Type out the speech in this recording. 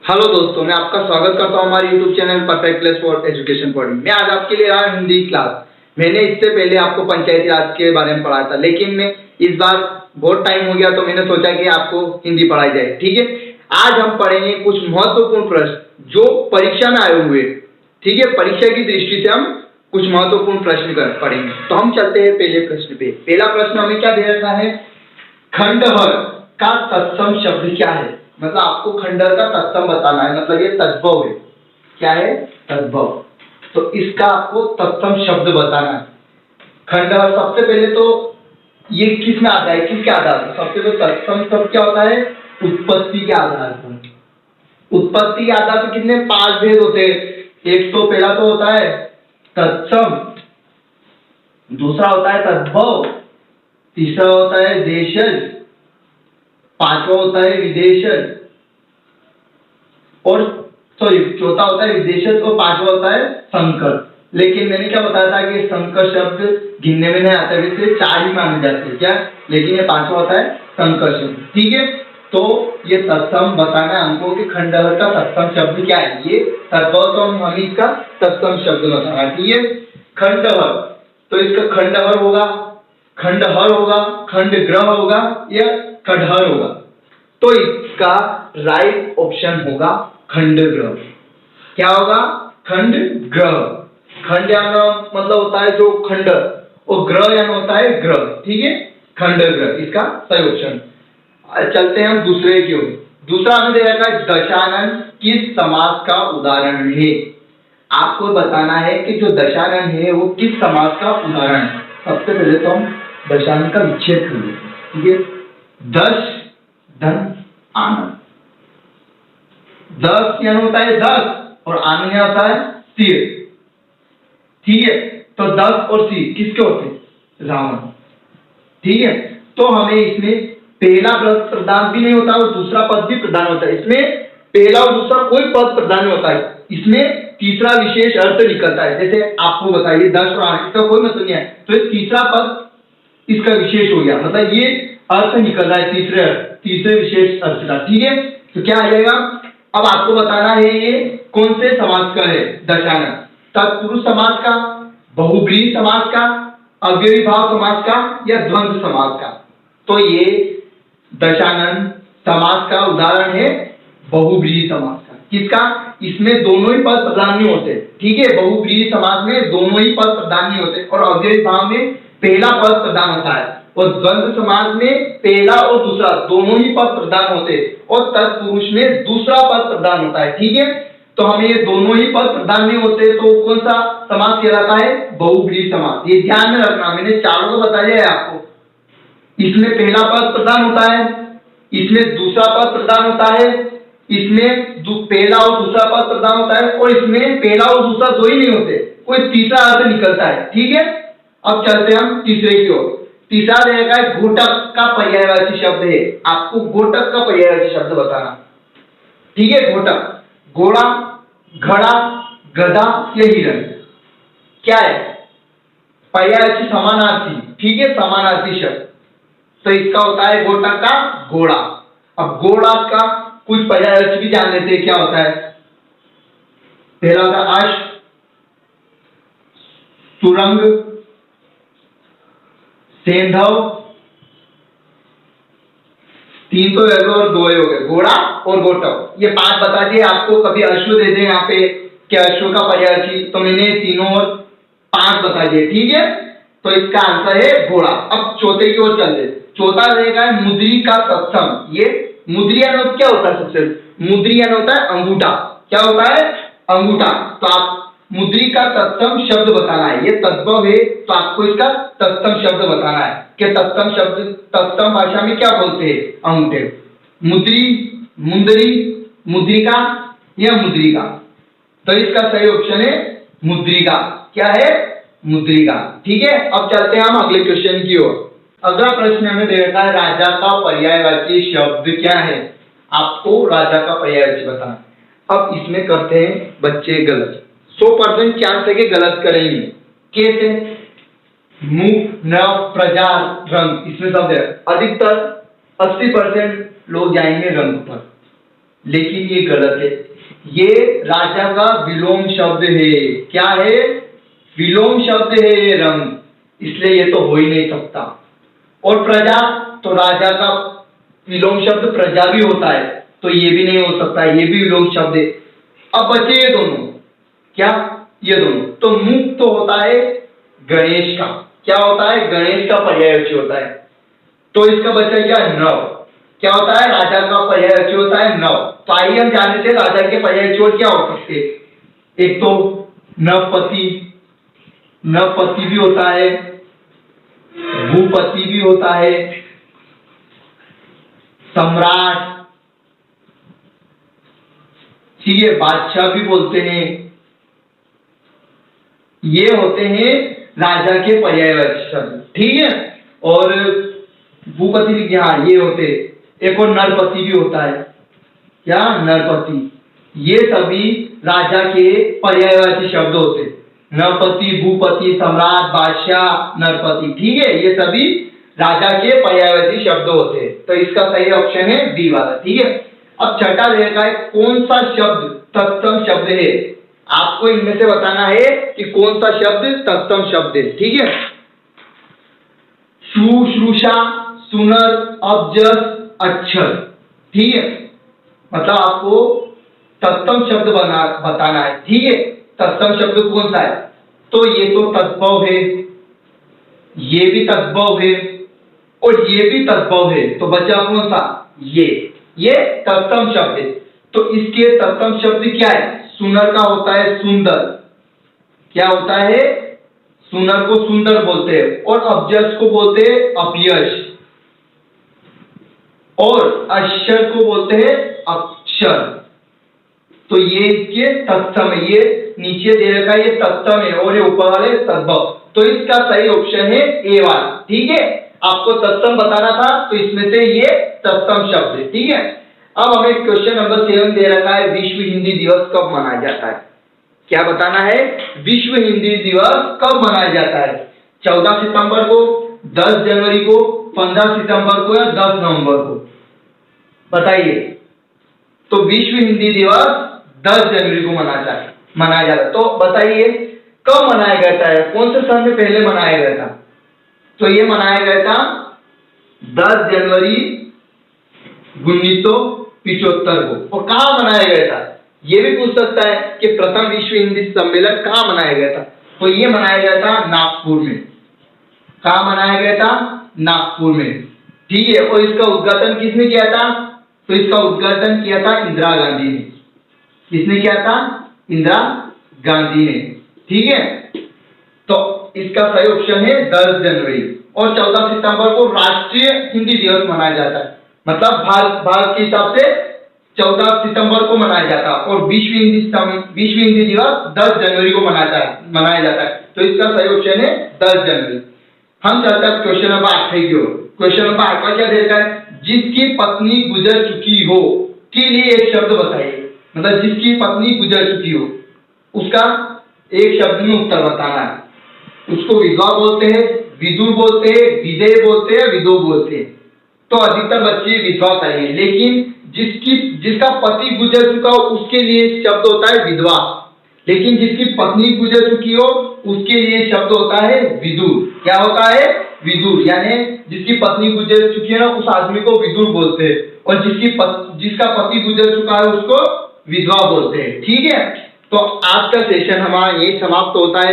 Hello दोस्तों, मैं आपका स्वागत करता हूं हमारे YouTube channel perfect place for education point. मैं आज आपके लिए रहा हिंदी क्लास। मैंने इससे पहले आपको पंचायती राज के बारे में पढ़ाया था, लेकिन मैं इस बार बहुत टाइम हो गया तो मैंने सोचा कि आपको हिंदी पढ़ाई जाए। ठीक है, आज हम पढ़ेंगे कुछ महत्वपूर्ण प्रश्न जो परीक्षा में आए हुए। ठीक है, परीक्षा की दृष्टि से हम कुछ महत्वपूर्ण प्रश्न पढ़ेंगे। तो हम चलते हैं पहले प्रश्न पे। पहला प्रश्न हमें क्या दे रखा है? खंडहर का तत्सम शब्द क्या है? मतलब आपको खंडहर का तत्सम बताना है, मतलब ये तद्भव है। क्या है? तद्भव। तो इसका आपको तत्सम शब्द बताना है। खंडहर सबसे पहले तो ये किस में आता है, किसके आधार पर? सबसे पहले तत्सम शब्द क्या होता है? उत्पत्ति के आधार पर। उत्पत्ति के आधार पर कितने 5 भेद होते हैं। एक तो पहला तो होता है तत्सम, दूसरा होता है तद्भव, तीसरा होता है देशज, पांचवा होता है विदेशज, और चौथा होता है विदेशज, और पांचवा होता है संकर। लेकिन मैंने क्या बताया था कि संकर शब्द गिनने में नहीं आता, वैसे 4 ही माने जाते हैं क्या, लेकिन ये पांचवा होता है संकर शब्द। ठीक है, तो ये तत्सम बताना है हमको कि खंडहर का तत्सम शब्द क्या है। ये तद्भव तो हम इसका तत्सम शब्द बताना है। ठीक है, खंडहर, तो इसका खंडहर होगा, खंडहर होगा, खंडग्रह होगा या खंडहर होगा। तो इसका राइट ऑप्शन होगा खंडग्रह। क्या होगा? खंडग्रह। खंड यानी मतलब होता है जो खंड, और ग्रह यानी होता है ग्रह। ठीक है, खंडग्रह इसका सही ऑप्शन। चलते हैं हम दूसरे की ओर। दूसरा हमें दे रखा है दशानन किस समास का उदाहरण है। आपको बताना है कि जो दशानन है वो किस समास का उदाहरण है। सबसे पहले तो हम दशानन का विच्छेद कर लेते हैं। ठीक है, दश धन आनंद। 10 यानी होता है 10 और आनंद यानी होता है सिर। ठीक है, तो 10 और सिर किसके होते हैं? रावण। ठीक है, तो हमें इसमें पहला पद प्रधान भी नहीं होता और दूसरा पद भी प्रधान होता है। इसमें पहला और दूसरा कोई पद प्रधान नहीं होता है, इसमें तीसरा विशेष अर्थ निकलता है। जैसे आपको बताइए 10 और आनंद, इसका कोई मतलब नहीं है, तो ये तीसरा पद इसका विशेष हो गया, मतलब ये अर्थ निकल रहा है तीसरे विशेष अर्थ का। ठीक है, तो क्या आ जाएगा? अब आपको बताना है ये कौन से समास का है दशानन। तत्पुरुष समास का, बहुब्रीहि समास का, अव्ययीभाव समास का या द्वंद्व समास का। तो ये दशानन समास का उदाहरण है बहुब्रीहि समास का। किसका? इसमें दोनों ही पद प्रधान नहीं होते। ठीक है, बहुब्रीहि समास में दोनों ही पद प्रधान नहीं होते और अव्ययीभाव में पहला पद प्रधान होता है, और द्वंद्व समास में पहला और दूसरा दोनों ही पद प्रधान होते हैं, और तत्पुरुष में दूसरा पद प्रधान होता है। ठीक है, तो हमें ये दोनों ही पद प्रधान नहीं होते तो कौन सा समास कहलाता है? बहुब्रीहि समास। ये ध्यान में रखना, मैंने चारों को बताया है आपको। इसमें पहला पद प्रधान होता है, इसमें दूसरा पद प्रधान होता है, इसमें पहला और दूसरा पद प्रधान होता है, और इसमें पहला और दूसरा दो ही नहीं होते, कोई तीसरा अर्थ निकलता है। ठीक है, अब चलते हम तीसरे की ओर। तीसरा रहेगा घोटक का पर्यायवाची शब्द है। आपको घोटक का पर्यायवाची शब्द बताना। ठीक है, घोटक घोड़ा, घड़ा, गधा या हिरण। क्या है? पर्यायवाची समानार्थी। ठीक है, समानार्थी शब्द, तो इसका होता है घोटक का घोड़ा। अब घोड़ा का कुछ पर्यायवाची भी जान लेते हैं, क्या होता है? पहला होता है अश्व, सुरंग, सेंधव, 3 तो और 2 हो गए, घोड़ा और घोटक। ये 5 बता दिए आपको। कभी अश्व दे दें यहाँ पे क्या अश्व का पर्यायवाची, तो मैंने 3 और 5 बता दिए। ठीक है, तो इसका आंसर है घोड़ा। अब चौथे की ओर चलते। चौथा रहेगा मुद्री का तत्सम। ये मुद्री यानी क्या होता है? सबसे मुद्री यानी होता है अंगूठा। क्या होता है? अंगूठा। तो आप मुद्री का तत्सम शब्द बताना है। ये तद्भव है तो आपको इसका तत्सम शब्द बताना है कि तत्सम शब्द तत्सम भाषा में क्या बोलते हैं? अंगूठे। मुद्री, मुंदरी, मुद्रिका या मुद्रिका। तो इसका सही ऑप्शन है मुद्रिका। क्या है? मुद्रिका। ठीक है, अब चलते हैं हम अगले क्वेश्चन की ओर। अगला प्रश्न हमें दे रखा है राजा का पर्यायवाची शब्द क्या है। आपको राजा का पर्यायवाची बताना। अब इसमें करते हैं बच्चे गलत। 100% चांस है कि गलत करेंगे। कैसे? मुख, नव, प्रजा, रंग, इसमें शब्द है। अधिकतर 80% लोग जाएंगे रंग पर। लेकिन ये गलत है। ये राजा का विलोम शब्द है। क्या है? विलोम शब्द है ये रंग, इसलिए ये तो हो ही नहीं सकता। और प्रजा, तो राजा का विलोम शब्द प्रजा भी होता है, तो ये भी नहीं हो सकता, ये भी विलोम शब्द है। अब बचे ये दोनों, क्या? ये दोनों। तो मुक्त तो होता है गणेश का, क्या होता है? गणेश का पर्यायवाची होता है। तो इसका बचा क्या? नव। क्या होता है? राजा का पर्यायवाची होता है नव। तो आइए हम जान लेते हैं राजा के पर्यायवाची और क्या हो सकते हैं। एक तो नवपति, नवपति भी होता है, भूपति भी होता है, सम्राट, ठीक है, बादशाह भी बोलते हैं। ये होते हैं राजा के पर्यायवाची शब्द, ठीक है। और भूपति भी, हाँ, ये होते। एक और नरपति भी होता है, क्या? नरपति। ये सभी राजा के पर्यायवाची शब्द होते। नरपति, भूपति, सम्राट, बादशाह, नरपति, ठीक है, ये सभी राजा के पर्यायवाची शब्द होते। तो इसका सही ऑप्शन है बी वाला, ठीक है। अब छठा देखा है, कौन सा शब्द तत्सम शब्द है? आपको इनमें से बताना है कि कौन सा शब्द तत्सम शब्द है, ठीक है। शुश्रूषा, सुनर, अब्जस, अक्षर, ठीक है। मतलब आपको तत्सम शब्द बताना है, ठीक है। तत्सम शब्द कौन सा है? तो ये तो तद्भव है, ये भी तद्भव है, और ये भी तद्भव है। तो बचा कौन सा? ये तत्सम शब्द है। तो इसके तत्सम शब्द क्या है? सुनर का होता है सुंदर, क्या होता है? सुनर को सुंदर बोलते हैं। और अब्जस को बोलते हैं अपयश, और अक्षर को बोलते हैं अक्षर। तो ये इसके तत्सम है, ये नीचे दे रखा है, ये तत्सम है, और ये ऊपर वाले तद्भव। तो इसका सही ऑप्शन है ए वाला, ठीक है। आपको तत्सम बताना था, तो इसमें से ये तत्सम शब्द है, ठीक है। अब हमें क्वेश्चन नंबर 7 दे रखा है, विश्व हिंदी दिवस कब मनाया जाता है? क्या बताना है? विश्व हिंदी दिवस कब मनाया जाता है? 14 सितंबर को, 10 जनवरी को, 15 सितंबर को, या 10 नवंबर को? बताइए। तो विश्व हिंदी दिवस 10 जनवरी को मनाया जाता है। तो बताइए कब मनाया गया था? कौन से सन में पहले मनाया गया था? तो ये मनाया गया था 10 जनवरी 1975 को। और कहाँ मनाया गया था? ये भी पूछ सकता है कि प्रथम विश्व हिंदी सम्मेलन कहाँ मनाया गया था? तो ये मनाया गया था नागपुर में। कहाँ मनाया गया था? नागपुर में, ठीक है। और इसका उद्घाटन किसने किया था? तो इसका उद्घाटन किया था इंदिरा गांधी ने। किसने किया था? इंदिरा गांधी ने, ठीक है। तो इसका सही ऑप्शन है 10 जनवरी। और 14 सितंबर को राष्ट्रीय हिंदी दिवस मनाया जाता है। मतलब भारत के हिसाब से 14 सितंबर को मनाया जाता है, और विश्व हिंदी दिवस 10 जनवरी को मनाया जाता है। तो इसका सही ऑप्शन है 10 जनवरी। हम चलते हैं क्वेश्चन नंबर 8 की ओर। क्वेश्चन नंबर 8 का क्या दे रखा है? जिसकी पत्नी गुजर चुकी हो के लिए एक शब्द बताइए। मतलब जिसकी पत्नी गुजर चुकी हो, उसका एक शब्द में उत्तर बताना है। उसको विधवा बोलते हैं, विदुर बोलते हैं, विधेय बोलते हैं, विदो बोलते हैं। तो अधिकतर बच्चे विधवा करेंगे, लेकिन जिसका पति गुजर चुका हो उसके लिए शब्द होता है विधवा। लेकिन जिसकी पत्नी गुजर चुकी हो उसके लिए शब्द होता है विदुर। क्या होता है? विदुर। यानी जिसकी पत्नी गुजर चुकी है ना, उस आदमी को विदुर बोलते हैं, और जिसका पति गुजर चुका है उसको विधवा बोलते हैं, ठीक है। तो आज का सेशन हमारा यही समाप्त होता है।